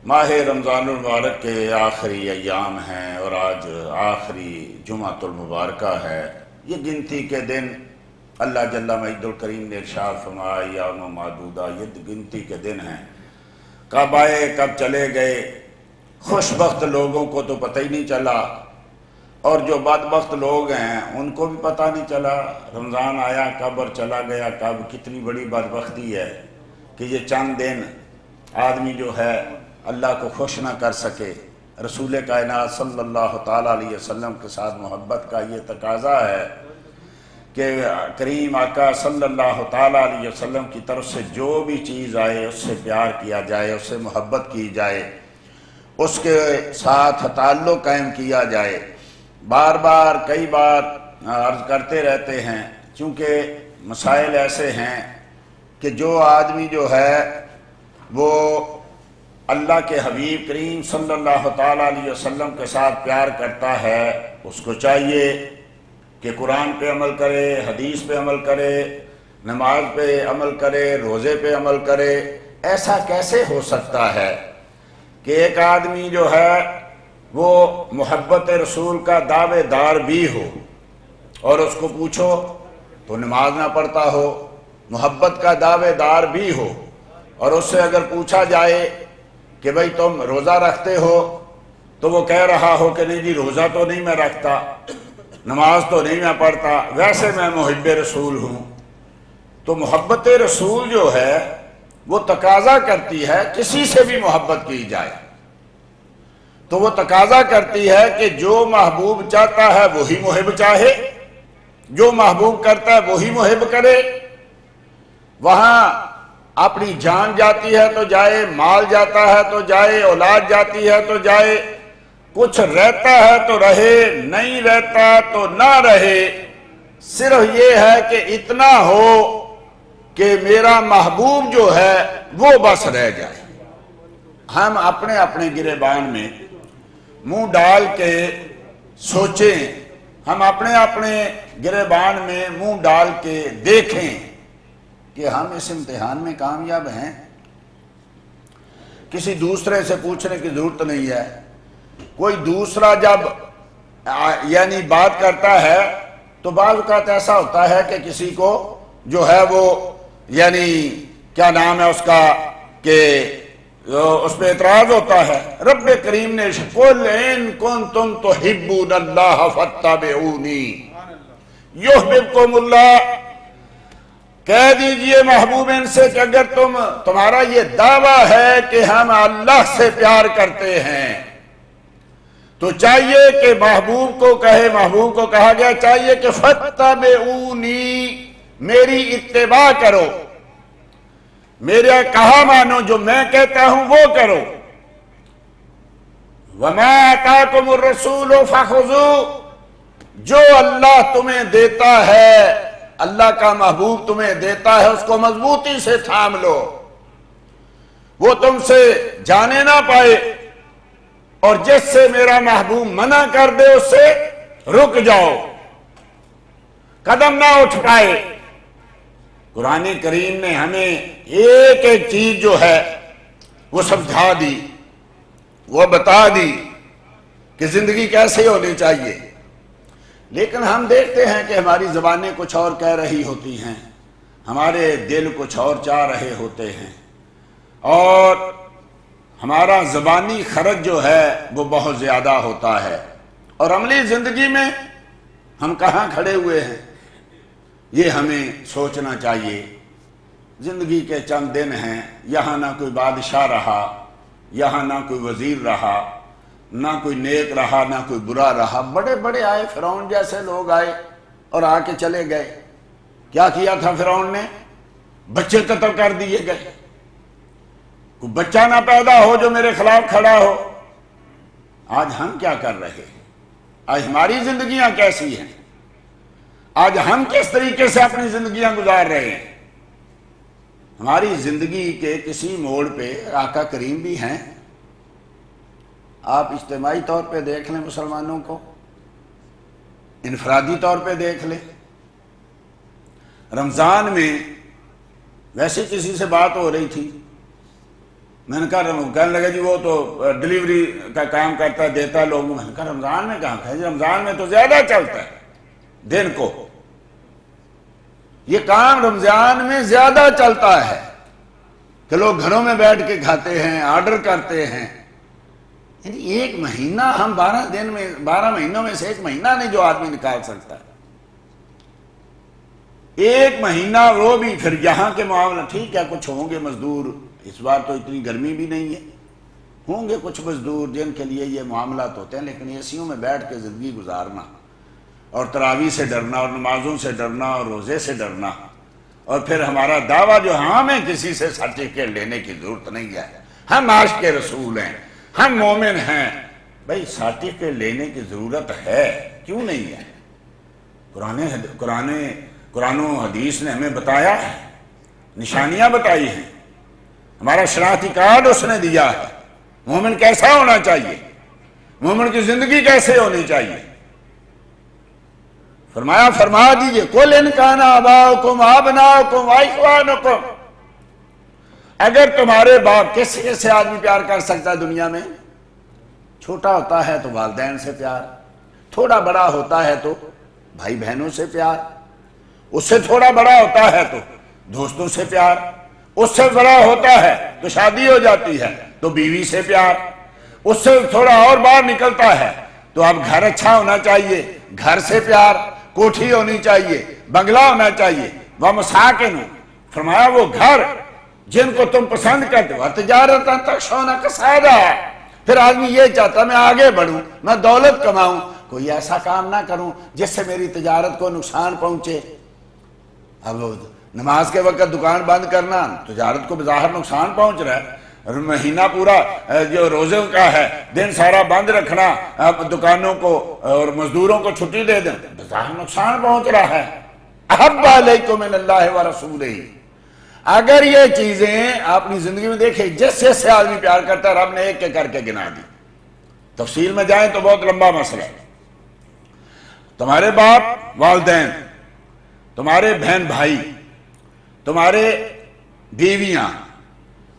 ماہ رمضان المبارک کے آخری ایام ہیں اور آج آخری جمعۃ المبارکہ ہے۔ یہ گنتی کے دن اللہ جل مجد الکریم نے ارشاد فرمایا ایام معدودہ، یہ گنتی کے دن ہیں۔ کب آئے کب چلے گئے، خوش بخت لوگوں کو تو پتہ ہی نہیں چلا، اور جو بدبخت لوگ ہیں ان کو بھی پتہ نہیں چلا رمضان آیا کب اور چلا گیا کب۔ کتنی بڑی بدبختی ہے کہ یہ چند دن آدمی جو ہے اللہ کو خوش نہ کر سکے۔ رسول کائنات صلی اللہ تعالیٰ علیہ وسلم کے ساتھ محبت کا یہ تقاضا ہے کہ کریم آقا صلی اللہ تعالیٰ علیہ وسلم کی طرف سے جو بھی چیز آئے اس سے پیار کیا جائے، اس سے محبت کی جائے، اس کے ساتھ تعلق قائم کیا جائے۔ بار بار کئی بار عرض کرتے رہتے ہیں، چونکہ مسائل ایسے ہیں کہ جو آدمی جو ہے وہ اللہ کے حبیب کریم صلی اللہ تعالیٰ علیہ وسلم کے ساتھ پیار کرتا ہے، اس کو چاہیے کہ قرآن پہ عمل کرے، حدیث پہ عمل کرے، نماز پہ عمل کرے، روزے پہ عمل کرے۔ ایسا کیسے ہو سکتا ہے کہ ایک آدمی جو ہے وہ محبت رسول کا دعوے دار بھی ہو اور اس کو پوچھو تو نماز نہ پڑھتا ہو، محبت کا دعوے دار بھی ہو، اور اس سے اگر پوچھا جائے کہ بھئی تم روزہ رکھتے ہو تو وہ کہہ رہا ہو کہ نہیں جی روزہ تو نہیں میں رکھتا، نماز تو نہیں میں پڑھتا، ویسے میں محب رسول ہوں۔ تو محبت رسول جو ہے وہ تقاضا کرتی ہے کسی سے بھی محبت کی جائے، تو وہ تقاضا کرتی ہے کہ جو محبوب چاہتا ہے وہی محب چاہے، جو محبوب کرتا ہے وہی محب کرے۔ وہاں اپنی جان جاتی ہے تو جائے، مال جاتا ہے تو جائے، اولاد جاتی ہے تو جائے، کچھ رہتا ہے تو رہے، نہیں رہتا تو نہ رہے، صرف یہ ہے کہ اتنا ہو کہ میرا محبوب جو ہے وہ بس رہ جائے۔ ہم اپنے اپنے گریبان میں منہ ڈال کے سوچیں، ہم اپنے اپنے گریبان میں منہ ڈال کے دیکھیں کہ ہم اس امتحان میں کامیاب ہیں۔ کسی دوسرے سے پوچھنے کی ضرورت نہیں ہے۔ کوئی دوسرا جب یعنی بات کرتا ہے تو بعض اوقات ایسا ہوتا ہے کہ کسی کو جو ہے وہ یعنی کیا نام ہے اس کا کہ اس پہ اعتراض ہوتا ہے۔ رب کریم نے قُلْ إِن كُنتُمْ تُحِبُّونَ اللَّهَ فَاتَّبِعُونِي يُحْبِبْكُمُ اللَّهُ، کہہ دیجئے محبوب ان سے کہ اگر تمہارا یہ دعویٰ ہے کہ ہم اللہ سے پیار کرتے ہیں تو چاہیے کہ محبوب کو کہے، محبوب کو کہا گیا چاہیے کہ فَاتَّبِعُونِي، میری اتباع کرو، میرا کہا مانو، جو میں کہتا ہوں وہ کرو۔ وَمَا آتَاكُمُ الرَّسُولُ فَخُذُوهُ، جو اللہ تمہیں دیتا ہے، اللہ کا محبوب تمہیں دیتا ہے، اس کو مضبوطی سے تھام لو، وہ تم سے جانے نہ پائے، اور جس سے میرا محبوب منع کر دے اس سے رک جاؤ، قدم نہ اٹھ پائے۔ قرآن کریم نے ہمیں ایک ایک چیز جو ہے وہ سمجھا دی، وہ بتا دی کہ زندگی کیسے ہونی چاہیے، لیکن ہم دیکھتے ہیں کہ ہماری زبانیں کچھ اور کہہ رہی ہوتی ہیں، ہمارے دل کچھ اور چاہ رہے ہوتے ہیں، اور ہمارا زبانی خرچ جو ہے وہ بہت زیادہ ہوتا ہے، اور عملی زندگی میں ہم کہاں کھڑے ہوئے ہیں یہ ہمیں سوچنا چاہیے۔ زندگی کے چند دن ہیں، یہاں نہ کوئی بادشاہ رہا، یہاں نہ کوئی وزیر رہا، نہ کوئی نیک رہا، نہ کوئی برا رہا۔ بڑے بڑے آئے، فرعون جیسے لوگ آئے اور آ کے چلے گئے۔ کیا کیا تھا فرعون نے؟ بچے قتل کر دیے گئے۔ کوئی بچہ نہ پیدا ہو جو میرے خلاف کھڑا ہو۔ آج ہم کیا کر رہے ہیں؟ آج ہماری زندگیاں کیسی ہیں؟ آج ہم کس طریقے سے اپنی زندگیاں گزار رہے ہیں؟ ہماری زندگی کے کسی موڑ پہ آقا کریم بھی ہیں۔ آپ اجتماعی طور پہ دیکھ لیں مسلمانوں کو، انفرادی طور پہ دیکھ لیں۔ رمضان میں ویسے کسی سے بات ہو رہی تھی، میں نے کہا کہنے لگا جی وہ تو ڈلیوری کا کام کرتا ہے، دیتا ہے لوگوں. میں نے کہا رمضان میں کہاں کھائے؟ رمضان میں تو زیادہ چلتا ہے دن کو، یہ کام رمضان میں زیادہ چلتا ہے کہ لوگ گھروں میں بیٹھ کے کھاتے ہیں، آرڈر کرتے ہیں. یعنی ایک مہینہ ہم 12 مہینوں میں سے ایک مہینہ نہیں جو آدمی نکال سکتا ہے. ایک مہینہ وہ بھی پھر یہاں کے معاملہ ٹھیک ہے، کچھ ہوں گے مزدور، اس بار تو اتنی گرمی بھی نہیں ہے، ہوں گے کچھ مزدور جن کے لیے یہ معاملات ہوتے ہیں، لیکن ایسیوں میں بیٹھ کے زندگی گزارنا اور تراویح سے ڈرنا اور نمازوں سے ڈرنا اور روزے سے ڈرنا، اور پھر ہمارا دعویٰ جو ہمیں کسی سے سرٹیفکیٹ لینے کی ضرورت نہیں ہے، ہم عاشق رسول ہیں، ہم مومن ہیں. بھائی سرٹیفکیٹ لینے کی ضرورت ہے، کیوں نہیں ہے؟ قرآن و حدیث نے ہمیں بتایا ہے، نشانیاں بتائی ہیں، ہمارا شناختی کارڈ اس نے دیا ہے. مومن کیسا ہونا چاہیے، مومن کی زندگی کیسے ہونی چاہیے. فرما دیجئے قُلْ إِنْ كَانَ آبَاؤُكُمْ وَأَبْنَاؤُكُمْ وَإِخْوَانُكُمْ، اگر تمہارے باپ، کس سے آدمی پیار کر سکتا ہے دنیا میں؟ چھوٹا ہوتا ہے تو والدین سے پیار، تھوڑا بڑا ہوتا ہے تو بھائی بہنوں سے پیار، اس سے تھوڑا بڑا ہوتا ہے تو دوستوں سے پیار، اس سے بڑا ہوتا ہے تو شادی ہو جاتی ہے تو بیوی سے پیار، اس سے تھوڑا اور باہر نکلتا ہے تو اب گھر اچھا ہونا چاہیے، گھر سے پیار، کوٹھی ہونی چاہیے، بنگلہ ہونا چاہیے. وَمَسَاكِنُ، فرمایا وہ گھر جن کو تم پسند کرتے ہو. تجارتاً تخشون کسادہا، پھر آدمی یہ چاہتا میں آگے بڑھوں، میں دولت کماؤں، کوئی ایسا کام نہ کروں جس سے میری تجارت کو نقصان پہنچے. اب نماز کے وقت دکان بند کرنا تجارت کو بظاہر نقصان پہنچ رہا ہے، مہینہ پورا جو روزوں کا ہے دن سارا بند رکھنا، دکانوں کو اور مزدوروں کو چھٹی دے دیں، بظاہر نقصان پہنچ رہا ہے. احب علیکم من اللہ ورسولہ، اگر یہ چیزیں اپنی زندگی میں دیکھیں جس سے آدمی پیار کرتا ہے، رب نے ایک کر کے گنا دی. تفصیل میں جائیں تو بہت لمبا مسئلہ ہے. تمہارے باپ والدین، تمہارے بہن بھائی، تمہارے بیویاں،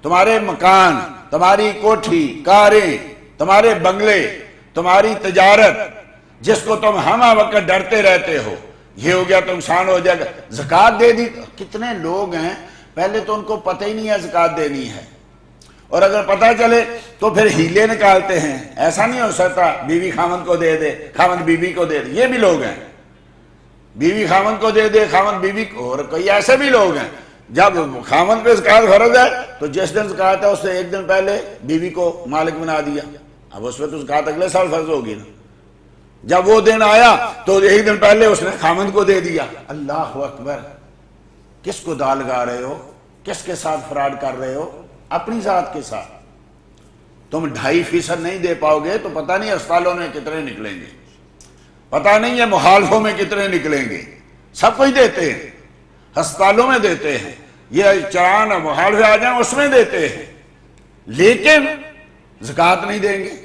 تمہارے مکان، تمہاری کوٹھی، کاریں، تمہارے بنگلے، تمہاری تجارت جس کو تم ہمہ وقت ڈرتے رہتے ہو، یہ ہو گیا تو نقصان ہو جائے گا. زکوٰۃ دے دی. کتنے لوگ ہیں پہلے تو ان کو پتہ ہی نہیں ہے زکوٰۃ دینی ہے، اور اگر پتہ چلے تو پھر ہیلے نکالتے ہیں. ایسا نہیں ہو سکتا بیوی خاوند کو دے دے، خاوند بیوی کو دے دے. یہ بھی لوگ ہیں، بیوی خاوند کو دے دے، خاوند بیوی کو. اور کوئی ایسے بھی لوگ ہیں جب خاوند پہ زکوٰۃ فرض ہے تو جس دن زکوٰۃ ہے اس سے ایک دن پہلے بیوی کو مالک بنا دیا. اب اس پہ تو زکوٰۃ اگلے سال فرض ہوگی نا. جب وہ دن آیا تو ایک دن پہلے اس نے خاوند کو دے دیا. اللہ اکبر، کس کو دا لگا رہے ہو؟ کس کے ساتھ فراڈ کر رہے ہو؟ اپنی ذات کے ساتھ. تم 2.5% نہیں دے پاؤ گے تو پتہ نہیں اسپتالوں میں کتنے نکلیں گے، پتہ نہیں ہے مخالفوں میں کتنے نکلیں گے. سب کچھ دیتے ہیں، ہسپتالوں میں دیتے ہیں، یہ چران مخالف آ جائیں اس میں دیتے ہیں، لیکن زکوٰۃ نہیں دیں گے.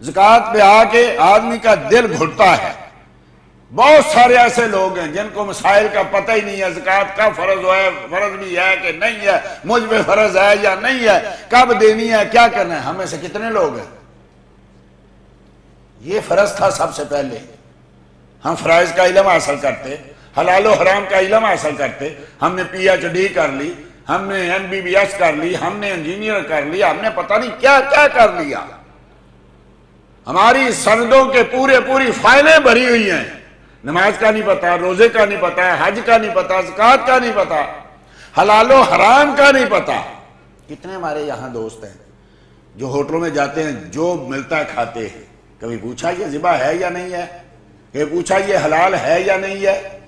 زکوٰۃ پہ آ کے آدمی کا دل گھٹتا ہے. بہت سارے ایسے لوگ ہیں جن کو مسائل کا پتہ ہی نہیں ہے، زکوٰۃ کا فرض بھی ہے کہ نہیں ہے، مجھ پہ فرض ہے یا نہیں ہے، کب دینی ہے، کیا کرنا ہے. ہم میں سے کتنے لوگ ہیں یہ فرض تھا سب سے پہلے. ہم فرائض کا علم حاصل کرتے، حلال و حرام کا علم حاصل کرتے. ہم نے PhD کر لی، ہم نے MBBS کر لی، ہم نے انجینئر کر لیا، ہم نے پتہ نہیں کیا کیا کر لیا. ہماری سندوں کے پوری فائلیں بھری ہوئی ہیں. نماز کا نہیں پتا، روزے کا نہیں پتا، حج کا نہیں پتا، زکوٰۃ کا نہیں پتا، حلال و حرام کا نہیں پتا. کتنے ہمارے یہاں دوست ہیں جو ہوٹلوں میں جاتے ہیں، جو ملتا ہے کھاتے ہیں. کبھی پوچھا یہ ذبح ہے یا نہیں ہے؟ کبھی پوچھا یہ حلال ہے یا نہیں ہے؟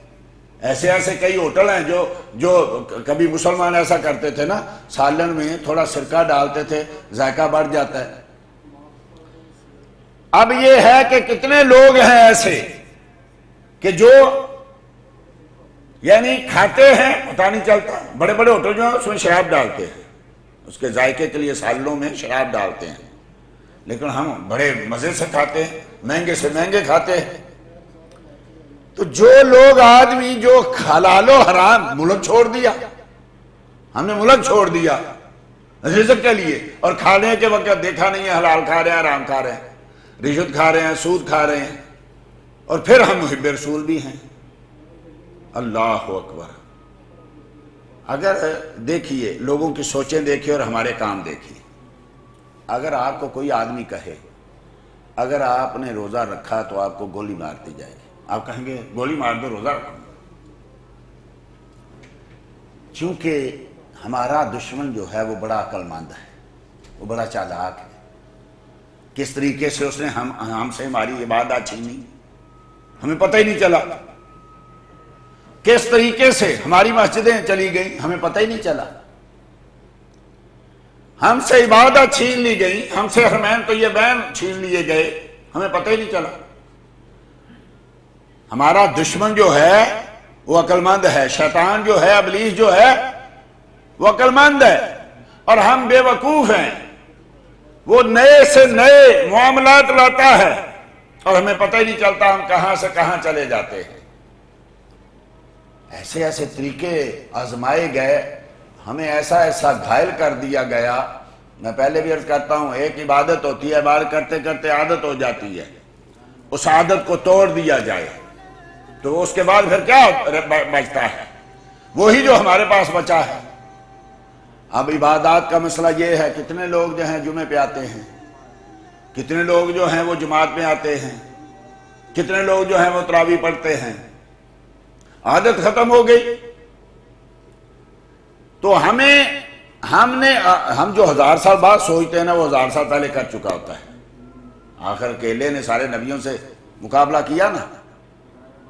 ایسے کئی ہوٹل ہیں جو کبھی مسلمان ایسا کرتے تھے نا، سالن میں تھوڑا سرکہ ڈالتے تھے، ذائقہ بڑھ جاتا ہے. اب یہ ہے کہ کتنے لوگ ہیں ایسے کہ جو یعنی کھاتے ہیں پتہ نہیں چلتا. بڑے بڑے ہوٹل جو ہیں اس میں شراب ڈالتے ہیں، اس کے ذائقے کے لیے سالنوں میں شراب ڈالتے ہیں، لیکن ہم بڑے مزے سے کھاتے ہیں، مہنگے سے مہنگے کھاتے ہیں. تو جو لوگ آدمی جو حلال و حرام، ملک چھوڑ دیا، ہم نے ملک چھوڑ دیا. رزق کے لیے، اور کھانے کے وقت دیکھا نہیں ہے حلال کھا رہے ہیں، حرام کھا رہے ہیں، رشوت کھا رہے ہیں، سود کھا رہے ہیں، اور پھر ہم محب رسول بھی ہیں۔ اللہ اکبر۔ اگر دیکھیے لوگوں کی سوچیں دیکھیے اور ہمارے کام دیکھیے۔ اگر آپ کو کوئی آدمی کہے اگر آپ نے روزہ رکھا تو آپ کو گولی مار دی جائے گی، آپ کہیں گے گولی مار دو روزہ رکھو؟ چونکہ ہمارا دشمن جو ہے وہ بڑا عقل مند ہے، وہ بڑا چالاک ہے۔ کس طریقے سے اس نے ہم سے ہماری عبادات چھینی، ہمیں پتہ ہی نہیں چلا۔ کس طریقے سے ہماری مسجدیں چلی گئیں، ہمیں پتہ ہی نہیں چلا۔ ہم سے عبادت چھین لی گئی، ہم سے حرمین طیبین چھین لیے گئے، ہمیں پتہ ہی نہیں چلا۔ ہمارا دشمن جو ہے وہ عقل مند ہے، شیطان جو ہے، ابلیس جو ہے وہ عقل مند ہے، اور ہم بے وقوف ہیں۔ وہ نئے سے نئے معاملات لاتا ہے اور ہمیں پتہ ہی نہیں چلتا ہم کہاں سے کہاں چلے جاتے ہیں۔ ایسے ایسے طریقے آزمائے گئے، ہمیں ایسا ایسا گھائل کر دیا گیا۔ میں پہلے بھی عرض کرتا ہوں، ایک عبادت ہوتی ہے، عبادت کرتے کرتے عادت ہو جاتی ہے، اس عادت کو توڑ دیا جائے تو اس کے بعد پھر کیا بچتا ہے؟ وہی جو ہمارے پاس بچا ہے۔ اب عبادات کا مسئلہ یہ ہے، کتنے لوگ جو ہیں جمعے پہ آتے ہیں، کتنے لوگ جو ہیں وہ جماعت میں آتے ہیں، کتنے لوگ جو ہیں وہ تراویح پڑھتے ہیں۔ عادت ختم ہو گئی تو ہم جو 1000 سال بعد سوچتے ہیں نا، وہ 1000 سال پہلے کر چکا ہوتا ہے۔ آخر اکیلے نے سارے نبیوں سے مقابلہ کیا نا،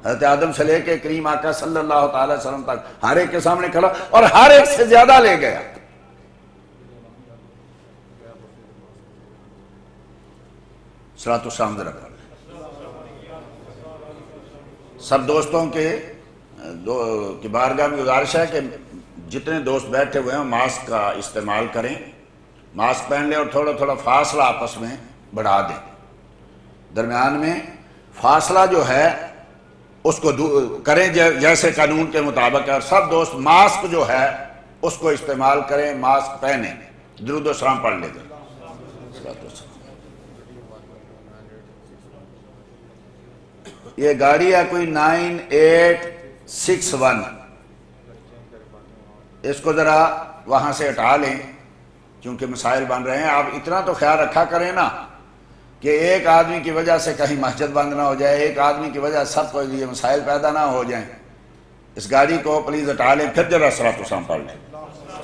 حضرت آدم سے لے کے کریم آقا صلی اللہ تعالی وسلم تک ہر ایک کے سامنے کھڑا اور ہر ایک سے زیادہ لے گیا۔ صلاۃ والسلام ذرا پڑھ لیں۔ سب دوستوں کی بارگاہ میں گزارش ہے کہ جتنے دوست بیٹھے ہوئے ہیں ماسک کا استعمال کریں، ماسک پہن لیں اور تھوڑا تھوڑا فاصلہ آپس میں بڑھا دیں۔ درمیان میں فاصلہ جو ہے اس کو کریں جیسے قانون کے مطابق ہے، اور سب دوست ماسک جو ہے اس کو استعمال کریں، ماسک پہنیں۔ درود و سلام پڑھ لیں۔ یہ گاڑی ہے کوئی 9861، اس کو ذرا وہاں سے ہٹا لیں کیونکہ مسائل بن رہے ہیں۔ آپ اتنا تو خیال رکھا کریں نا کہ ایک آدمی کی وجہ سے کہیں مسجد بند نہ ہو جائے، ایک آدمی کی وجہ سے سب کو یہ مسائل پیدا نہ ہو جائیں۔ اس گاڑی کو پلیز ہٹا لیں، پھر ذرا صلاۃ والسلام پڑھ لیں۔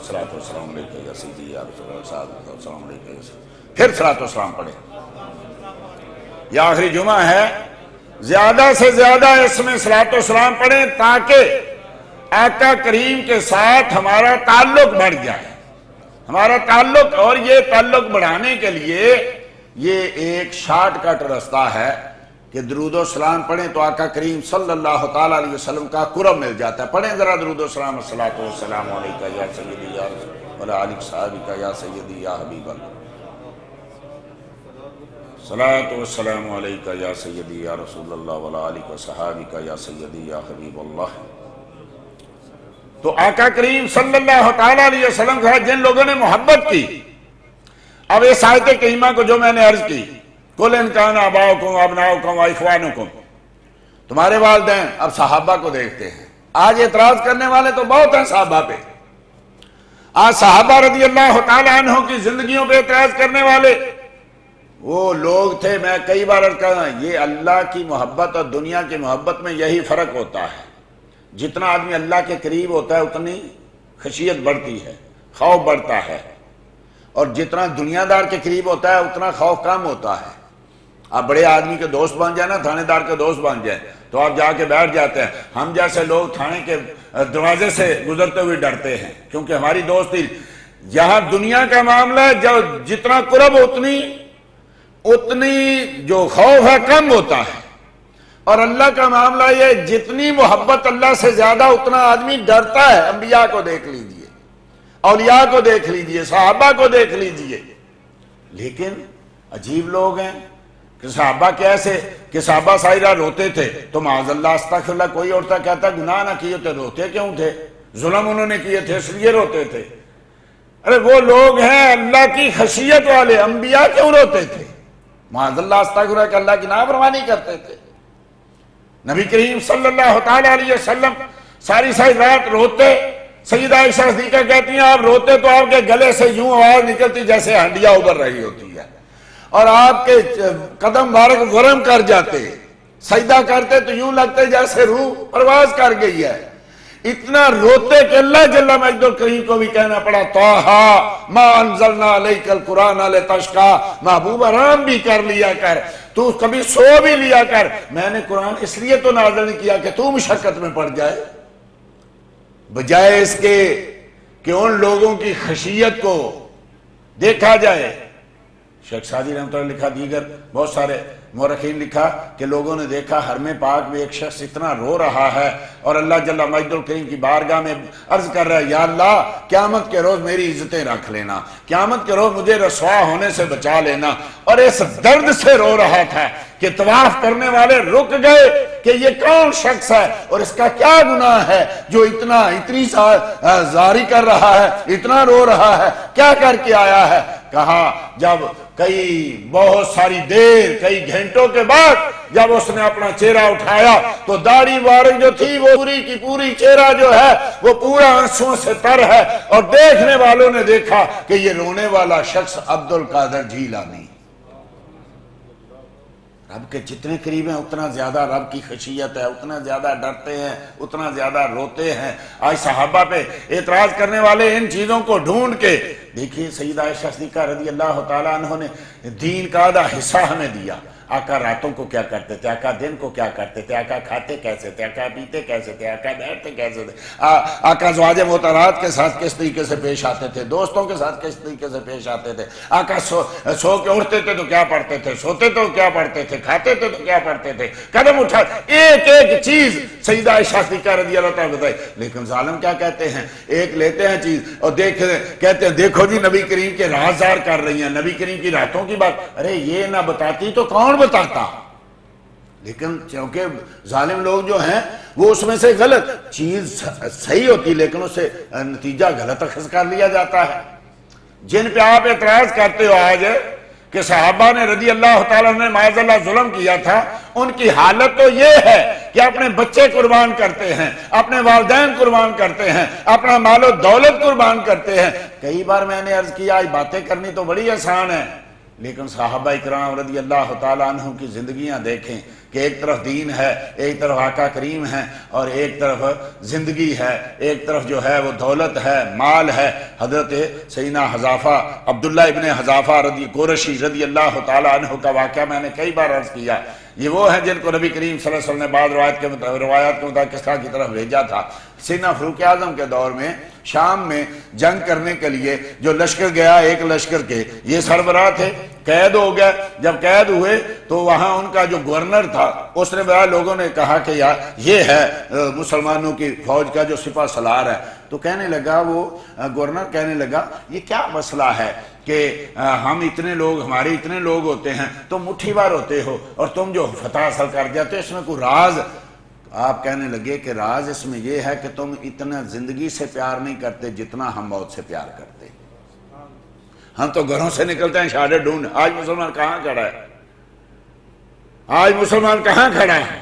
صلاۃ والسلام علیکہ یا سیدی یا رسول اللہ، صلاۃ والسلام علیکہ یا سیدی، پھر صلاۃ والسلام پڑھیں۔ یہ آخری جمعہ ہے، زیادہ سے زیادہ اس میں صلاۃ والسلام پڑھیں تاکہ آقا کریم کے ساتھ ہمارا تعلق بڑھ جائے، ہمارا تعلق۔ اور یہ تعلق بڑھانے کے لیے یہ ایک شارٹ کٹ رستہ ہے کہ درود و سلام پڑھیں تو آقا کریم صلی اللہ تعالیٰ علیہ وسلم کا قرب مل جاتا ہے۔ پڑھیں ذرا درود و سلام، الصلاۃ والسلام علیکہ یا سیدی یا رسول اللہ، علیہ صحابہ یا سیدی یا حبیب اللہ، صلاۃ والسلام علیکہ یا سیدی یا رسول اللہ وعلی آلہ وصحابہ یا سیدی یا حبیب اللہ۔ تو آقا کریم صلی اللہ تعالیٰ علیہ وسلم کا جن لوگوں نے محبت کی، اب اس آیت کریمہ کو جو میں نے عرض کی، قُلْ إِنْ كَانَ آبَاؤُكُمْ وَأَبْنَاؤُكُمْ وَإِخْوَانُكُمْ، تمہارے والدین۔ اب صحابہ کو دیکھتے ہیں، آج اعتراض کرنے والے تو بہت ہیں صحابہ پہ۔ آج صحابہ رضی اللہ تعالیٰ عنہ کی زندگیوں پہ اعتراض کرنے والے وہ لوگ تھے۔ میں کئی بار عرض کرتا ہوں، یہ اللہ کی محبت اور دنیا کی محبت میں یہی فرق ہوتا ہے۔ جتنا آدمی اللہ کے قریب ہوتا ہے اتنی خشیت بڑھتی ہے، خوف بڑھتا ہے، اور جتنا دنیا دار کے قریب ہوتا ہے اتنا خوف کم ہوتا ہے۔ آپ بڑے آدمی کے دوست بن جائیں نا، تھانے دار کے دوست بن جائیں تو آپ جا کے بیٹھ جاتے ہیں۔ ہم جیسے لوگ تھانے کے دروازے سے گزرتے ہوئے ڈرتے ہیں کیونکہ ہماری دوستی، یہاں دنیا کا معاملہ ہے، جتنا قرب اتنی جو خوف ہے کم ہوتا ہے، اور اللہ کا معاملہ یہ جتنی محبت اللہ سے زیادہ اتنا آدمی ڈرتا ہے۔ انبیاء کو دیکھ لیجئے، اولیاء کو دیکھ لیجئے، صحابہ کو دیکھ لیجئے۔ لیکن عجیب لوگ ہیں کہ صحابہ کیسے کہ صحابہ سائرہ روتے تھے تو معاذ اللہ استغفر اللہ، کوئی اور کہتا گناہ نہ کیے تھے، روتے کیوں تھے؟ ظلم انہوں نے کیے تھے اس لیے روتے تھے۔ ارے وہ لوگ ہیں اللہ کی خشیت والے، انبیاء کیوں روتے تھے؟ معاذ اللہ استغفر کہ اللہ کی نافرمانی کرتے تھے۔ نبی کریم صلی اللہ تعالیٰ علیہ وسلم ساری رات روتے۔ سیدہ عائشہ صدیقہ کہتی ہیں آپ روتے تو آپ کے گلے سے یوں آواز نکلتی جیسے ہنڈیا ابل رہی ہوتی ہے، اور آپ کے قدم مبارک ورم کر جاتے، سجدہ کرتے تو یوں لگتے جیسے روح پرواز کر گئی ہے۔ اتنا روتے کہ اللہ جل مجدہ الکریم کو بھی کہنا پڑا طٰہٰ ما انزلنا علیک القرآن لتشقیٰ، محبوب آرام بھی کر لیا کر، تو کبھی سو بھی لیا کر، میں نے قرآن اس لیے تو نازل نہیں کیا کہ تو مشقت میں پڑ جائے، بجائے اس کے کہ ان لوگوں کی خشیت کو دیکھا جائے۔ شیخ سعدی رحمۃ اللہ لکھا، دیگر بہت سارے مورخین لکھا کہ لوگوں نے دیکھا حرم پاک میں ایک شخص اتنا رو رہا ہے اور اللہ جل مجدہ الکریم کی بارگاہ میں عرض کر رہا ہے، یا اللہ قیامت کے روز میری عزتیں رکھ لینا، قیامت کے روز مجھے رسوا ہونے سے بچا لینا، اور اس درد سے رو رہا تھا کہ طواف کرنے والے رک گئے کہ یہ کون شخص ہے اور اس کا کیا گناہ ہے جو اتنی زاری کر رہا ہے، اتنا رو رہا ہے، کیا کر کے آیا ہے؟ کہا جب بہت ساری دیر، کئی گھنٹوں کے بعد جب اس نے اپنا چہرہ اٹھایا تو داڑھی مبارک جو تھی وہ پوری کی پوری چہرہ جو ہے وہ پورا آنسوؤں سے تر ہے، اور دیکھنے والوں نے دیکھا کہ یہ رونے والا شخص عبد القادر جیلانی۔ رب کے جتنے قریب ہیں اتنا زیادہ رب کی خشیت ہے، اتنا زیادہ ڈرتے ہیں، اتنا زیادہ روتے ہیں۔ آج صحابہ پہ اعتراض کرنے والے ان چیزوں کو ڈھونڈ کے دیکھیے، سیدہ عائشہ صدیقہ رضی اللہ تعالیٰ عنہ نے دین کا آدھا حصہ ہمیں دیا۔ آقا راتوں کو کیا کرتے تھے، آقا دن کو کیا کرتے تھے، آقا کھاتے کیسے تھے، آقا پیتے کیسے تھے، آقا بیٹھتے کیسے تھے، آقا ازواج مطہرات کے ساتھ کس طریقے سے پیش آتے تھے، دوستوں کے ساتھ کس طریقے سے پیش آتے تھے، آقا سو کے اٹھتے تھے تو کیا پڑھتے تھے، سوتے تو کیا پڑھتے تھے، کھاتے تھے تو کیا پڑھتے تھے، قدم اٹھا ایک ایک چیز سیدہ عائشہ صدیقہ رضی اللہ تعالیٰ بتائی۔ لیکن ظالم کیا کہتے ہیں، ایک لیتے ہیں چیز اور کہتے ہیں دیکھو جی نبی کریم کے رازدار کر رہی ہیں، نبی کریم کی راتوں کی بات، ارے یہ نہ بتاتی تو کون بتاتا؟ لیکن چونکہ ظالم لوگ جو ہیں وہ اس میں سے غلط چیز صحیح ہوتی لیکن اس سے نتیجہ غلط اخذ کر لیا جاتا ہے۔ جن پہ آپ اعتراض کرتے ہو آج کہ صحابہ نے رضی اللہ تعالیٰ نے معاذ اللہ ظلم کیا تھا، ان کی حالت تو یہ ہے کہ اپنے بچے قربان کرتے ہیں، اپنے والدین قربان کرتے ہیں، اپنا مال و دولت قربان کرتے ہیں۔ کئی بار میں نے عرض کیا آج باتیں کرنی تو بڑی آسان ہے، لیکن صحابہ اکرام رضی اللہ تعالیٰ عنہ کی زندگیاں دیکھیں کہ ایک طرف دین ہے، ایک طرف آقا کریم ہے، اور ایک طرف زندگی ہے، ایک طرف جو ہے وہ دولت ہے، مال ہے۔ حضرت سیدنا حذافہ عبداللہ ابن حذافہ قرشی رضی اللہ تعالیٰ عنہ کا واقعہ میں نے کئی بار عرض کیا، یہ وہ ہیں جن کو نبی کریم صلی اللہ علیہ وسلم نے بعض روایات کے مطابق کسریٰ کی طرف بھیجا تھا۔ سیدنا فاروق اعظم کے دور میں شام میں جنگ کرنے کے لیے جو لشکر گیا، ایک لشکر کے یہ سربراہ تھے، قید ہو گئے۔ جب قید ہوئے تو وہاں ان کا جو گورنر تھا اس نے بڑا لوگوں نے کہا کہ یار یہ ہے مسلمانوں کی فوج کا جو سپہ سالار ہے، تو کہنے لگا وہ گورنر کہنے لگا یہ کیا مسئلہ ہے کہ ہم اتنے لوگ، ہمارے اتنے لوگ ہوتے ہیں، تم مٹھی بھر ہوتے ہو اور تم جو فتح حاصل کر جاتے اس میں کوئی راز؟ آپ کہنے لگے کہ راز اس میں یہ ہے کہ تم اتنا زندگی سے پیار نہیں کرتے جتنا ہم موت سے پیار کرتے۔ ہم تو گھروں سے نکلتے ہیں شہادے ڈھونڈ، آج مسلمان کہاں کھڑا ہے؟ آج مسلمان کہاں کھڑا ہے؟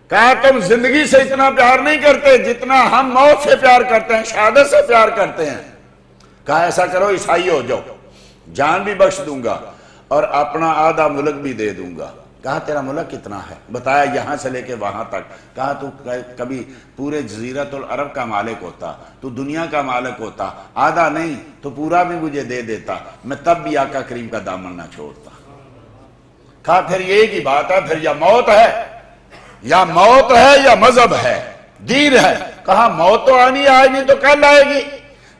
کہا تم زندگی سے اتنا پیار نہیں کرتے جتنا ہم موت سے پیار کرتے ہیں، شہادت سے پیار کرتے ہیں۔ کہا ایسا کرو عیسائی ہو جاؤ، جان بھی بخش دوں گا اور اپنا آدھا ملک بھی دے دوں گا۔ کہا تیرا ملک کتنا ہے؟ بتایا یہاں سے لے کے وہاں تک۔ کہا تو کبھی پورے جزیرۃ العرب کا مالک ہوتا، تو دنیا کا مالک ہوتا، آدھا نہیں تو پورا بھی مجھے دے دیتا، میں تب بھی آقا کریم کا دامن نہ چھوڑتا۔ کہا پھر یہ کی بات ہے، پھر یا موت ہے یا مذہب ہے، دین ہے۔ کہا موت تو آنی آج نہیں تو کل آئے گی۔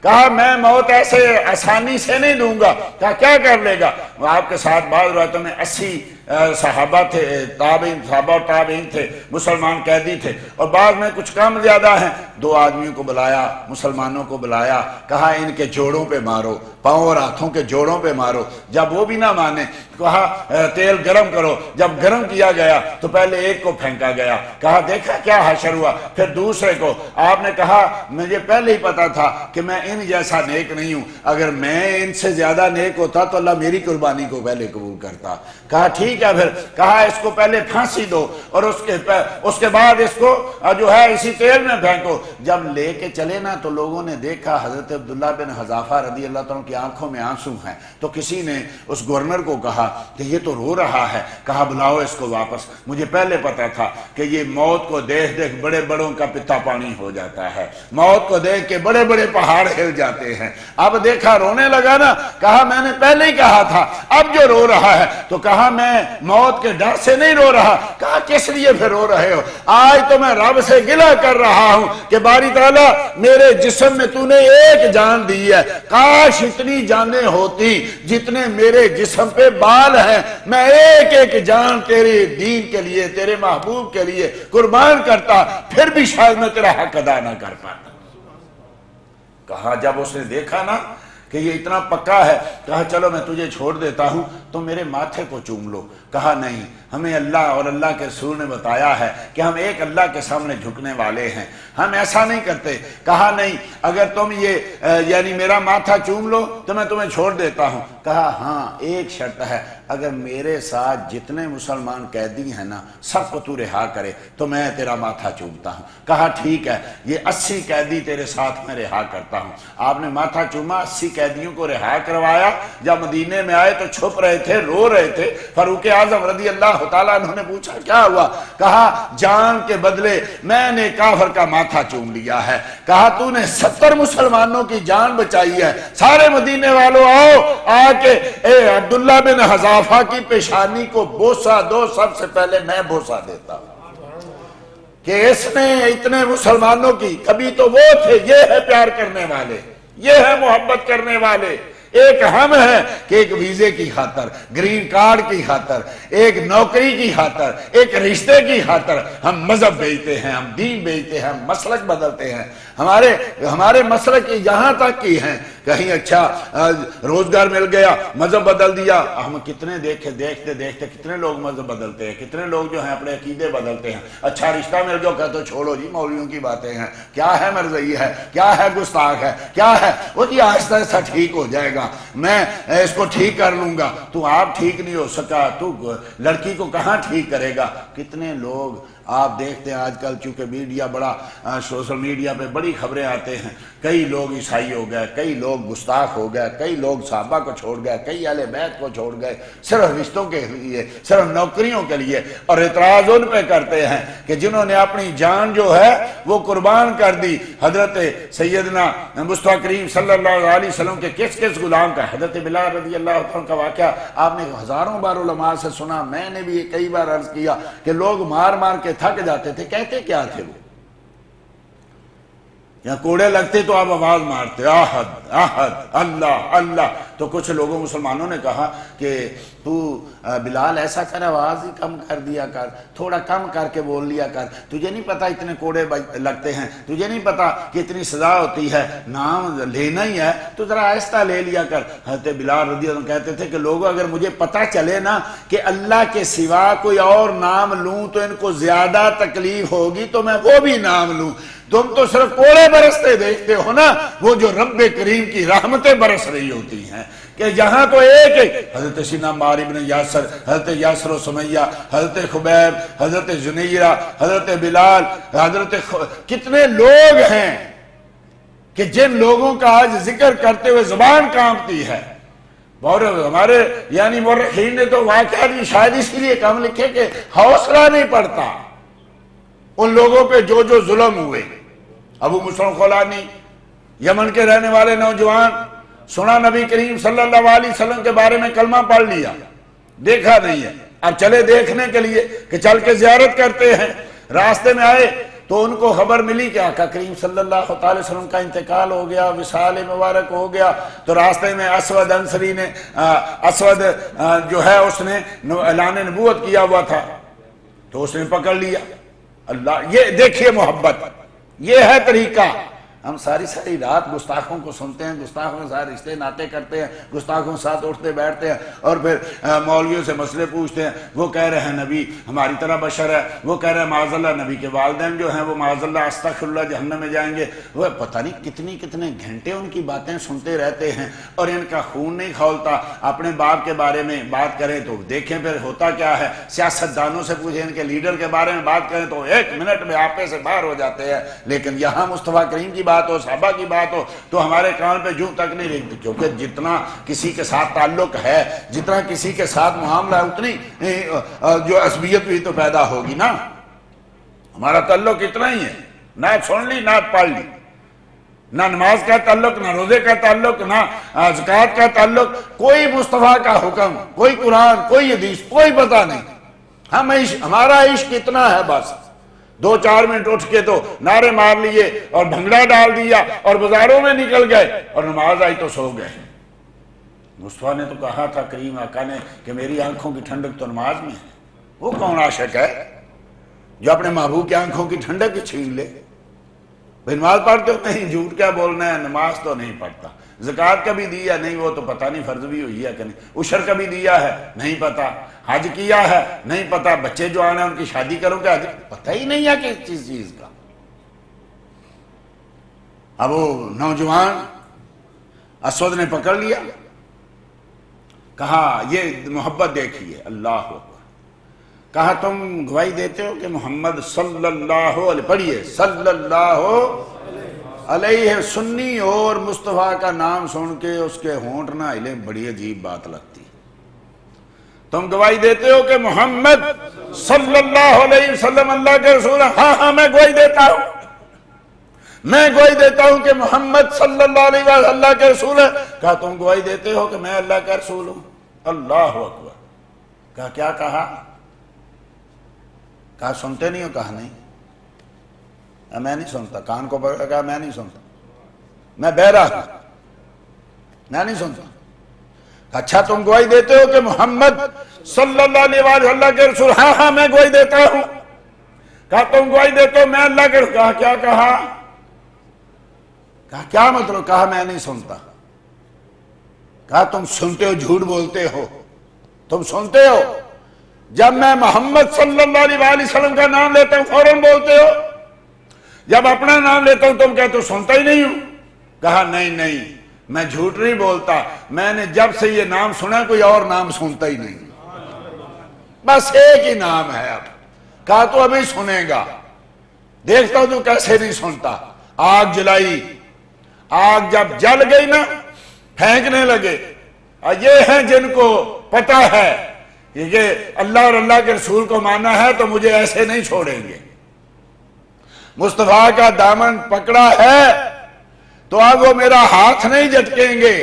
کہا میں موت ایسے آسانی سے نہیں دوں گا۔ کہا کیا کر لے گا؟ آپ کے ساتھ بعض روایتوں میں 80 صحابہ تھے، تابعین، صحابہ اور تابعین تھے، مسلمان قیدی تھے، اور بعض میں کچھ کم زیادہ ہیں، 2 آدمیوں کو بلایا، مسلمانوں کو بلایا، کہا ان کے جوڑوں پہ مارو، پاؤں اور ہاتھوں کے جوڑوں پہ مارو۔ جب وہ بھی نہ مانے کہا تیل گرم کرو، جب گرم کیا گیا تو پہلے ایک کو پھینکا گیا، کہا دیکھا کیا حشر ہوا، پھر دوسرے کو۔ آپ نے کہا مجھے پہلے ہی پتا تھا کہ میں ان جیسا نیک نہیں ہوں، اگر میں ان سے زیادہ نیک ہوتا تو اللہ میری قربانی کو پہلے قبول کرتا۔ کہا ٹھیک ہے، پھر کہا اس کو پہلے پھانسی دو اور اس کے بعد اس کو جو ہے اسی تیل میں پھینکو۔ جب لے کے چلے نا تو لوگوں نے دیکھا حضرت عبداللہ بن حذافہ رضی اللہ تعالیٰ کی آنکھوں میں آنسو ہیں، تو کسی نے اس گورنر کو کہا کہ یہ تو رو رہا ہے، کہا بلاؤ اس کو واپس، مجھے پہلے پتا تھا کہ یہ موت کو دیکھ دیکھ بڑے بڑوں کا پتا پانی ہو جاتا ہے، موت کو دیکھ کے بڑے بڑے پہاڑ ہل جاتے ہیں۔ اب دیکھا رونے لگا نا، کہا میں نے پہلے ہی کہا تھا، اب جو رو رہا ہے تو کہا میں موت کے ڈر سے نہیں رو رہا۔ کہا کس لیے پھر رو رہے ہو؟ آج تو میں رب سے گلہ کر رہا ہوں کہ باری تعالیٰ میرے جسم میں تو نے ایک جان دی ہے، کاش اتنی جانیں ہوتی جتنے میرے جسم پہ بال ہیں، میں ایک ایک جان تیرے دین کے لیے، تیرے محبوب کے لیے قربان کرتا، پھر بھی شاید میں تیرا حق ادا نہ کر پاتا۔ کہا جب اس نے دیکھا نا کہ یہ اتنا پکا ہے، کہا چلو میں تجھے چھوڑ دیتا ہوں، تو میرے ماتھے کو چوم لو۔ کہا نہیں، ہمیں اللہ اور اللہ کے رسول نے بتایا ہے کہ ہم ایک اللہ کے سامنے جھکنے والے ہیں، ہم ایسا نہیں کرتے۔ کہا نہیں، اگر تم یہ یعنی میرا ماتھا چوم لو تو میں تمہیں چھوڑ دیتا ہوں۔ کہا ہاں ایک شرط ہے، اگر میرے ساتھ جتنے مسلمان قیدی ہیں نا سب کو تو رہا کرے تو میں تیرا ماتھا چومتا ہوں۔ کہا ٹھیک ہے، یہ 80 قیدی تیرے ساتھ میں رہا کرتا ہوں۔ آپ نے ماتھا چوما، 80 قیدیوں کو رہا کروایا۔ جب مدینے میں آئے تو چھپ رہے تھے، رو رہے تھے۔ فاروق اعظم رضی اللہ تعالیٰ عنہ نے پوچھا کیا ہوا؟ کہا جان کے بدلے میں نے کافر کا ماتھا چوم لیا ہے۔ کہا تو نے 70 مسلمانوں کی جان بچائی ہے، سارے مدینے والوں آؤ، آ کے اے عبداللہ بن حذافہ کی پیشانی کو بوسہ دو، سب سے پہلے میں بوسہ دیتا ہوں کہ اس نے اتنے مسلمانوں کی، کبھی تو وہ تھے، یہ ہے پیار کرنے والے، یہ ہے محبت کرنے والے۔ ایک ہم ہیں کہ ایک ویزے کی خاطر، گرین کارڈ کی خاطر، ایک نوکری کی خاطر، ایک رشتے کی خاطر ہم مذہب بیچتے ہیں، ہم دین بیچتے ہیں، ہم مسلک بدلتے ہیں۔ ہمارے مسلک یہاں تک کی ہیں، کہیں اچھا روزگار مل گیا مذہب بدل دیا۔ ہم کتنے دیکھتے کتنے لوگ مذہب بدلتے ہیں، کتنے لوگ جو ہیں اپنے عقیدے بدلتے ہیں۔ اچھا رشتہ مل گیا کہ تو چھوڑو جی مولویوں کی باتیں ہیں، کیا ہے مرضی ہے، کیا ہے گستاخ ہے، کیا ہے وہ جی آہستہ آہستہ ٹھیک ہو جائے گا، میں اس کو ٹھیک کر لوں گا۔ تو آپ ٹھیک نہیں ہو سکا تو لڑکی کو کہاں ٹھیک کرے گا؟ کتنے لوگ آپ دیکھتے ہیں آج کل، چونکہ میڈیا بڑا، سوشل میڈیا پہ بڑی خبریں آتے ہیں، کئی لوگ عیسائی ہو گئے، کئی لوگ گستاخ ہو گئے، کئی لوگ صحابہ کو چھوڑ گئے، کئی اہل بیت کو چھوڑ گئے، صرف رشتوں کے لیے، صرف نوکریوں کے لیے۔ اور اعتراض ان پہ کرتے ہیں کہ جنہوں نے اپنی جان جو ہے وہ قربان کر دی۔ حضرت سیدنا مصطفیٰ کریم صلی اللہ علیہ وسلم کے کس کس غلام کا، حضرت بلال رضی اللہ عنہ کا واقعہ آپ نے ہزاروں بار علماء سے سنا، میں نے بھی کئی بار عرض کیا کہ لوگ مار مار کے تھک جاتے تھے، کہتے کیا تھے وہ؟ یا کوڑے لگتے تو آپ آواز مارتے احد احد اللہ اللہ۔ تو کچھ لوگوں مسلمانوں نے کہا کہ تو بلال ایسا کر، آواز ہی کم کر دیا کر، تھوڑا کم کر کے بول لیا کر، تجھے نہیں پتا اتنے کوڑے لگتے ہیں، تجھے نہیں پتا کہ اتنی سزا ہوتی ہے، نام لینا ہی ہے تو ذرا آہستہ لے لیا کر۔ حضرت بلال رضی اللہ عنہ کہتے تھے کہ لوگوں اگر مجھے پتا چلے نا کہ اللہ کے سوا کوئی اور نام لوں تو ان کو زیادہ تکلیف ہوگی تو میں وہ بھی نام لوں۔ تم تو صرف کوڑے برستے دیکھتے ہو نا، وہ جو رب کریم کی رحمتیں برس رہی ہوتی ہیں کہ جہاں تو ایک حضرت سیدنا عمار بن یاسر، حضرت یاسر و سمیہ، حضرت خبیب، حضرت زنیرہ، حضرت بلال، کتنے لوگ ہیں کہ جن لوگوں کا آج ذکر کرتے ہوئے زبان کانپتی ہے۔ اور ہمارے یعنی مورخین نے تو واقعہ بھی شاید اسی لیے کم لکھے کہ حوصلہ نہیں پڑتا ان لوگوں پہ جو ظلم ہوئے۔ ابو مسلم خولانی، یمن کے رہنے والے نوجوان، سنا نبی کریم صلی اللہ علیہ وسلم کے بارے میں، کلمہ پڑھ لیا، دیکھا نہیں ہے، اب چلے دیکھنے کے لیے کہ چل کے زیارت کرتے ہیں۔ راستے میں آئے تو ان کو خبر ملی کہ آقا کریم صلی اللہ علیہ وسلم کا انتقال ہو گیا، وصال مبارک ہو گیا، تو راستے میں اسود انصری نے اسود جو ہے اس نے اعلان نبوت کیا ہوا تھا، تو اس نے پکڑ لیا۔ اللہ، یہ دیکھیے محبت، یہ ہے طریقہ۔ ہم ساری رات گستاخوں کو سنتے ہیں، گستاخوں کے ساتھ رشتے ناطے کرتے ہیں، گستاخوں کے ساتھ اٹھتے بیٹھتے ہیں، اور پھر مولویوں سے مسئلے پوچھتے ہیں۔ وہ کہہ رہے ہیں نبی ہماری طرح بشر ہے، وہ کہہ رہے ہیں معاذ اللہ نبی کے والدین جو ہیں وہ معاذ اللہ استغفر اللہ جہنم میں جائیں گے۔ وہ پتہ نہیں کتنے گھنٹے ان کی باتیں سنتے رہتے ہیں، اور ان کا خون نہیں کھولتا۔ اپنے باپ کے بارے میں بات کریں تو دیکھیں پھر ہوتا کیا ہے، سیاست دانوں سے پوچھیں، ان کے لیڈر کے بارے میں بات کریں تو 1 منٹ میں آپے سے باہر ہو جاتے ہیں۔ لیکن یہاں مصطفیٰ کریم کی بات ہو، صحابہ کی بات ہو، تو ہمارے کان پہ جوں تک نہیں رکھتی، کیونکہ جتنا کسی کے ساتھ تعلق ہے، جتنا کسی کے ساتھ معاملہ ہے، اتنی جو عصبیت بھی تو پیدا ہوگی نا۔ ہمارا تعلق اتنا ہی ہے، نعت سن لی، نعت پڑھ لی، نہ نماز کا تعلق، نہ روزے کا تعلق، نہ زکوٰۃ کا تعلق، کوئی مصطفیٰ کا حکم، کوئی قرآن، کوئی حدیث، کوئی پتہ نہیں۔ ہمارا عشق اتنا ہے بس، 2-4 منٹ اٹھ کے تو نعرے مار لیے اور بھنگڑا ڈال دیا اور بازاروں میں نکل گئے، اور نماز آئی تو سو گئے۔ مصطفیٰ نے تو کہا تھا کریم آقا نے کہ میری آنکھوں کی ٹھنڈک تو نماز میں ہے۔ وہ کون عاشق ہے جو اپنے محبوب کی آنکھوں کی ٹھنڈک ہی چھین لے؟ نماز پڑھتے ہو؟ نہیں، جھوٹ کیا بولنا ہے، نماز تو نہیں پڑھتا۔ زکوٰۃ کبھی دیا؟ نہیں، وہ تو پتہ نہیں فرض بھی ہوئی ہے کہ نہیں۔ عشر کبھی دیا ہے؟ نہیں پتہ۔ حج کیا ہے؟ نہیں پتہ۔ بچے جو آنے ان کی شادی کرو کہ حج؟ پتہ ہی نہیں ہے کس چیز کا۔ اب وہ نوجوان اسود نے پکڑ لیا، کہا یہ محبت دیکھیے، اللہ اکبر، کہا تم گواہی دیتے ہو کہ محمد صلی اللہ علیہ، پڑھیے صلی اللہ علیہ، سنی اور مصطفیٰ کا نام سن کے اس کے ہونٹ نہ ہلے، بڑی عجیب بات لگتی۔ تم گواہی دیتے ہو کہ محمد صلی اللہ علیہ وسلم اللہ کے رسول ہیں؟ ہاں میں گواہی دیتا ہوں، میں گواہی دیتا ہوں کہ محمد صلی اللہ علیہ وسلم اللہ کے رسول ہیں۔ کہا تم گواہی دیتے ہو کہ میں اللہ کا رسول ہوں؟ اللہ اکبر۔ کہا کیا کہا؟ کہا سنتے نہیں ہو؟ کہا نہیں، میں نہیں سنتا۔ کان کو پکڑا، کہا میں نہیں سنتا، میں بہرا ہوں، میں نہیں سنتا۔ اچھا تم گواہی دیتے ہو کہ محمد صلی اللہ علیہ وسلم اللہ کے رسول؟ ہاں میں گواہی دیتا ہوں۔ کہا تم گواہی دیتے ہو میں اللہ کے رسول؟ کہا کیا کہا؟ کہا کیا مطلب؟ کہا میں نہیں سنتا۔ کہا تم سنتے ہو، جھوٹ بولتے ہو، تم سنتے ہو؟ جب میں محمد صلی اللہ علیہ وسلم کا نام لیتا ہوں فوراً بولتے ہو، جب اپنا نام لیتا ہوں تم کہتے ہو سنتا ہی نہیں ہوں۔ کہا نہیں، میں جھوٹ نہیں بولتا، میں نے جب سے یہ نام سنا کوئی اور نام سنتا ہی نہیں، بس ایک ہی نام ہے اب۔ کہا تو ابھی سنے گا، دیکھتا ہوں تو کیسے نہیں سنتا۔ آگ جلائی، آگ جب جل گئی نا پھینکنے لگے۔ یہ ہیں جن کو پتہ ہے کہ اللہ اور اللہ کے رسول کو ماننا ہے تو مجھے ایسے نہیں چھوڑیں گے۔ مصطفیٰ کا دامن پکڑا ہے تو اب وہ میرا ہاتھ نہیں جھٹکیں گے۔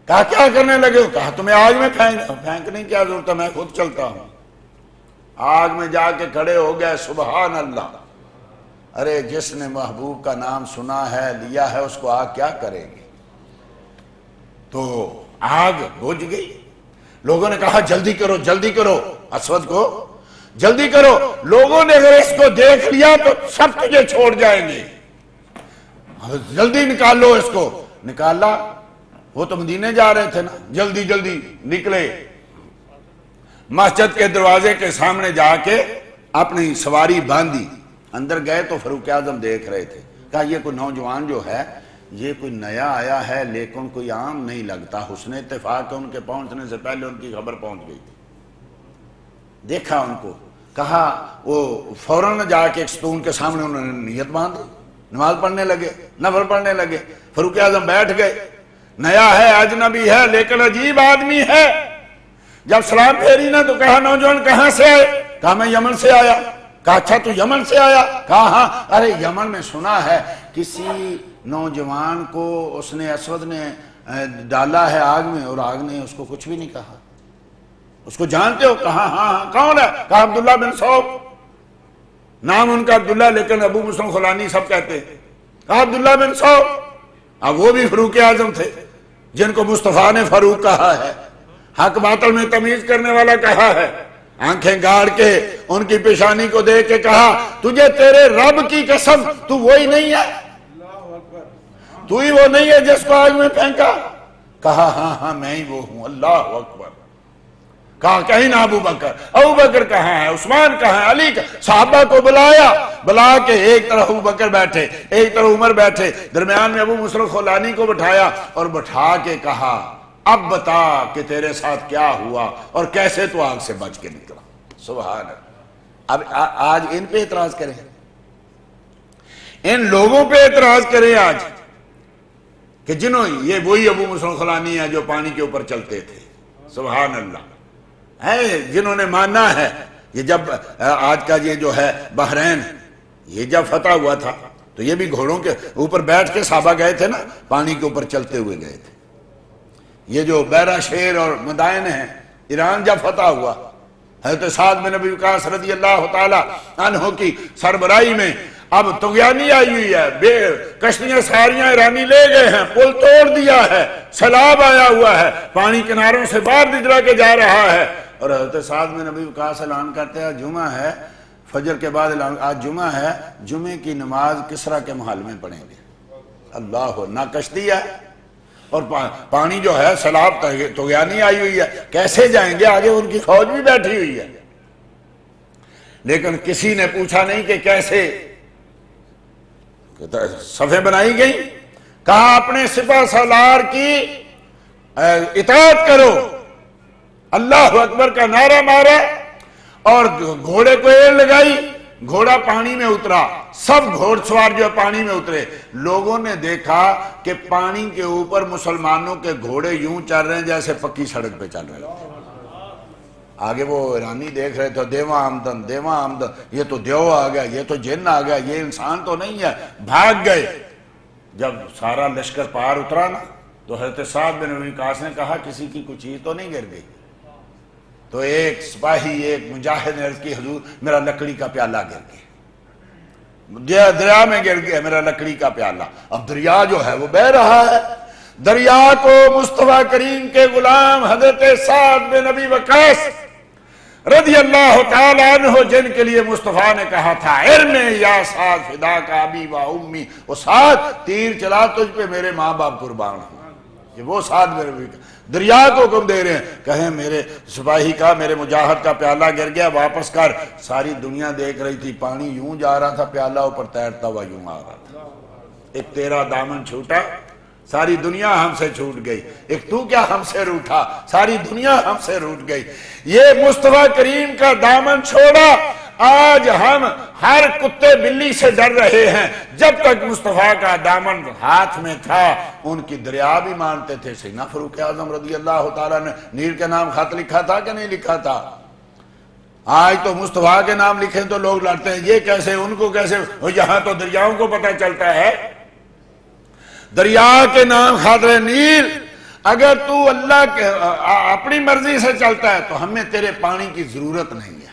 کہا کیا کرنے لگے ہو؟ کہا تمہیں آگ میں پھینکنے کی کیا ضرورت ہے، میں خود چلتا ہوں۔ آگ میں جا کے کھڑے ہو گئے، سبحان اللہ۔ ارے جس نے محبوب کا نام سنا ہے، لیا ہے، اس کو آگ کیا کرے گی؟ تو آگ بجھ گئی۔ لوگوں نے کہا جلدی کرو جلدی کرو، اسود کو جلدی کرو، لوگوں نے اگر اس کو دیکھ لیا تو سب تجھے چھوڑ جائیں گے، جلدی نکالو اس کو۔ نکالا، وہ تو مدینے جا رہے تھے نا، جلدی جلدی نکلے، مسجد کے دروازے کے سامنے جا کے اپنی سواری باندھی، اندر گئے تو فاروق اعظم دیکھ رہے تھے۔ کہا یہ کوئی نوجوان جو ہے یہ کوئی نیا آیا ہے لیکن کوئی عام نہیں لگتا، حسن اتفاق ان کے پہنچنے سے پہلے ان کی خبر پہنچ گئی تھی۔ دیکھا ان کو، کہا وہ فوراً جا کے ایک ستون کے سامنے انہوں نے نیت باندھی، نماز پڑھنے لگے، نفل پڑھنے لگے۔ فاروق اعظم بیٹھ گئے، نیا ہے، اجنبی ہے لیکن عجیب آدمی ہے۔ جب سلام پھیری نا تو کہا نوجوان کہاں سے آئے؟ کہا میں یمن سے آیا۔ کہا اچھا تو یمن سے آیا؟ کہا ہاں۔ ارے یمن میں سنا ہے کسی نوجوان کو اس نے اسود نے ڈالا ہے آگ میں اور آگ نے اس کو کچھ بھی نہیں کہا، اس کو جانتے ہو؟ کہا ہاں۔ کون ہے؟ کہا عبداللہ بن سعود۔ نام ان کا عبداللہ، لیکن ابو مسلم خولانی سب کہتے ہیں، عبداللہ بن سعود۔ اب وہ بھی فاروق اعظم تھے جن کو مصطفیٰ نے فاروق کہا ہے، حق باطل میں تمیز کرنے والا کہا ہے، آنکھیں گاڑ کے ان کی پیشانی کو دیکھ کے کہا تجھے تیرے رب کی قسم تو وہی نہیں ہے، تو ہی وہ نہیں ہے جس کو آگ میں پھینکا؟ کہا ہاں ہاں میں ہی وہ ہوں۔ اللہ اکبر۔ کہا کہیں نہ ابو بکر کہاں ہے، عثمان کہاں ہے، علی کا؟ صحابہ کو بلا کے ایک طرف ابو بکر بیٹھے، ایک طرف عمر بیٹھے، درمیان میں ابو مسلم خولانی کو بٹھایا اور بٹھا کے کہا اب بتا کہ تیرے ساتھ کیا ہوا اور کیسے تو آگ سے بچ کے نکلا۔ سبحان اللہ۔ اب آج ان پہ اعتراض کریں، ان لوگوں پہ اعتراض کریں آج کہ جنہوں یہ وہی ابو مسلم خولانی ہے جو پانی کے اوپر چلتے تھے۔ سبحان اللہ۔ ہے جنہوں نے مانا ہے یہ جب آج کا یہ جو ہے بحرین یہ جب فتح ہوا تھا تو یہ بھی گھوڑوں کے اوپر بیٹھ کے صحابہ گئے تھے نا، پانی کے اوپر چلتے ہوئے گئے تھے۔ یہ جو بیرا شیر اور مدائن ہیں، ایران جب فتح ہوا حضرت سعد بن ابی وقاص رضی اللہ تعالی عنہ کی سربراہی میں اب طغیانی آئی ہوئی ہے، کشتیاں ساریاں ایرانی لے گئے ہیں، پل توڑ دیا ہے، سیلاب آیا ہوا ہے، پانی کناروں سے باہر نکلا کے جا رہا ہے، اور حضرت سعد بن ابی وقاص اعلان کرتے ہیں جمعہ ہے، فجر کے بعد اعلان، آج جمعہ ہے، جمعے کی نماز کسرا کے محل میں پڑھیں گے۔ اللہ، نہ کشتی ہے اور پانی جو ہے سیلاب طغیانی آئی ہوئی ہے، کیسے جائیں گے؟ آگے ان کی فوج بھی بیٹھی ہوئی ہے، لیکن کسی نے پوچھا نہیں کہ کیسے صفیں بنائی گئی۔ کہا اپنے سپہ سالار کی اطاعت کرو، اللہ اکبر کا نعرہ مارا اور گھوڑے کو ایڑ لگائی، گھوڑا پانی میں اترا، سب گھوڑ سوار جو پانی میں اترے۔ لوگوں نے دیکھا کہ پانی کے اوپر مسلمانوں کے گھوڑے یوں چل رہے ہیں جیسے پکی سڑک پہ چل رہے ہیں۔ آگے وہ ایرانی دیکھ رہے تھے، دیواں آمدن دیواں آمدن، یہ تو دیو آ گیا، یہ تو جن آ گیا، یہ انسان تو نہیں ہے، بھاگ گئے۔ جب سارا لشکر پار اترا نا تو حضرت سعد بن ابی وقاص نے کہا کسی کی کوئی چیز تو نہیں گر گئی؟ تو ایک سپاہی، ایک مجاہد نے عرض کی حضور میرا لکڑی کا پیالہ گر گیا، دریا میں گر گیا میرا لکڑی کا پیالہ۔ اب دریا جو ہے وہ بہہ رہا ہے، دریا کو مصطفیٰ کریم کے غلام حضرت سعد بن ابی وقاص رضی اللہ تعالی عنہ، جن کے لیے مصطفیٰ نے کہا تھا ارمی یا سعد فدا کا ابی و امی، وہ سعد تیر چلا تجھ پہ میرے ماں باپ قربان ہوں، کہ وہ سعد میرے دریا کو حکم دے رہے ہیں، کہیں میرے سپاہی کا، میرے مجاہد کا پیالہ گر گیا، واپس کر۔ ساری دنیا دیکھ رہی تھی، پانی یوں جا رہا تھا، پیالہ اوپر تیرتا ہوا یوں آ رہا تھا۔ ایک تیرا دامن چھوٹا، ساری دنیا ہم سے چھوٹ گئی، ایک تو کیا ہم سے روٹھا، ساری دنیا ہم سے روٹ گئی۔ یہ مصطفیٰ کریم کا دامن چھوڑا، آج ہم ہر کتے بلی سے ڈر رہے ہیں۔ جب تک مصطفیٰ کا دامن ہاتھ میں تھا ان کی دریا بھی مانتے تھے۔ سیدنا فاروق اعظم رضی اللہ تعالیٰ نے نیل کے نام خط لکھا تھا کہ نہیں لکھا تھا؟ آج تو مصطفیٰ کے نام لکھیں تو لوگ لڑتے ہیں، یہ کیسے، ان کو کیسے؟ یہاں تو دریاؤں کو پتہ چلتا ہے، دریا کے نام خاطر نیل۔ اگر تو اللہ کے اپنی مرضی سے چلتا ہے تو ہمیں تیرے پانی کی ضرورت نہیں ہے۔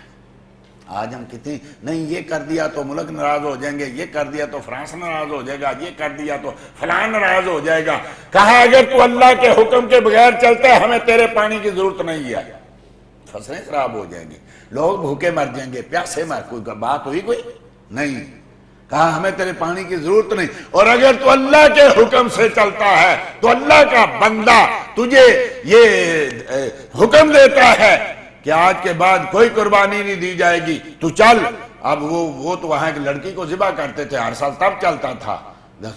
آج ہم کتنی نہیں، یہ کر دیا تو ملک ناراض ہو جائیں گے، یہ کر دیا تو فرانس ناراض ہو جائے گا، یہ کر دیا تو فلان ناراض ہو جائے گا۔ کہا اگر تو اللہ کے حکم کے بغیر چلتا ہے ہمیں تیرے پانی کی ضرورت نہیں ہے۔ فصلیں خراب ہو جائیں گی، لوگ بھوکے مر جائیں گے، پیاسے مر، کوئی بات ہوئی کوئی نہیں۔ کہا ہمیں تیرے پانی کی ضرورت نہیں، اور اگر تو اللہ کے حکم سے چلتا ہے تو اللہ کا بندہ تجھے یہ حکم دیتا ہے کہ آج کے بعد کوئی قربانی نہیں دی جائے گی، تو چل۔ اب وہ تو وہاں ایک لڑکی کو ذبح کرتے تھے، ہر سال تب چلتا تھا،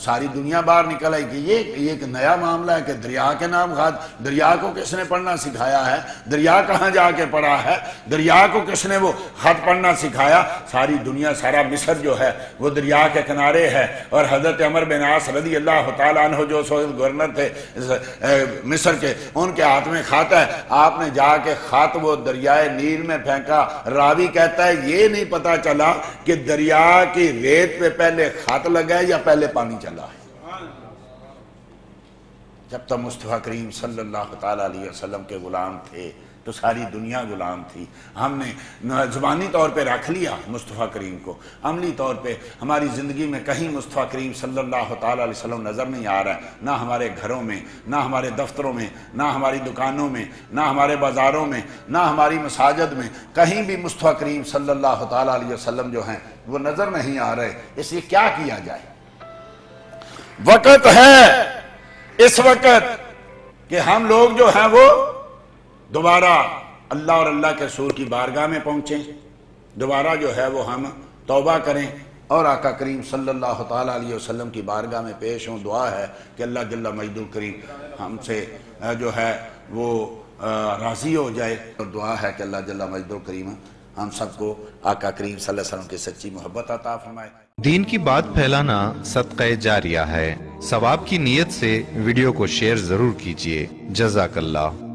ساری دنیا باہر نکل آئی کہ یہ ایک نیا معاملہ ہے کہ دریا کے نام خط، دریا کو کس نے پڑھنا سکھایا ہے؟ دریا کہاں جا کے پڑھا ہے؟ دریا کو کس نے وہ خط پڑھنا سکھایا؟ ساری دنیا، سارا مصر جو ہے وہ دریا کے کنارے ہے، اور حضرت عمر بن عاص رضی اللہ تعالیٰ عنہ جو گورنر تھے مصر کے، ان کے ہاتھ میں خط ہے، آپ نے جا کے خط وہ دریائے نیل میں پھینکا۔ راوی کہتا ہے یہ نہیں پتا چلا کہ دریا کی ریت پہ پہلے خط لگا ہے یا پہلے پانی چلا ہے۔ جب تک مصطفیٰ کریم صلی اللہ تعالیٰ علیہ وسلم کے غلام تھے تو ساری دنیا غلام تھی. ہم نے زبانی طور پہ رکھ لیا مصطفیٰ کریم کو، عملی طور پہ ہماری زندگی میں کہیں مصطفیٰ کریم صلی اللہ تعالیٰ علیہ وسلم نظر نہیں آ رہا ہے، نہ ہمارے گھروں میں، نہ ہمارے دفتروں میں، نہ ہماری دکانوں میں، نہ ہمارے بازاروں میں، نہ ہماری مساجد میں، کہیں بھی مصطفیٰ کریم صلی اللہ تعالیٰ علیہ وسلم جو ہیں وہ نظر نہیں آ رہے. اس لیے کیا کیا جائے؟ وقت ہے اس وقت کہ ہم لوگ جو ہیں وہ دوبارہ اللہ اور اللہ کے رسول کی بارگاہ میں پہنچیں، دوبارہ جو ہے وہ ہم توبہ کریں اور آقا کریم صلی اللہ تعالیٰ علیہ وسلم کی بارگاہ میں پیش ہوں. دعا ہے کہ اللہ جل مجد الکریم ہم سے جو ہے وہ راضی ہو جائے، اور دعا ہے کہ اللہ جل مجد الکریم ہم سب کو آقا کریم صلی اللہ علیہ وسلم کی سچی محبت عطا فرمائے. دین کی بات پھیلانا صدقہ جاریہ ہے. ثواب کی نیت سے ویڈیو کو شیئر ضرور کیجیے. جزاک اللہ.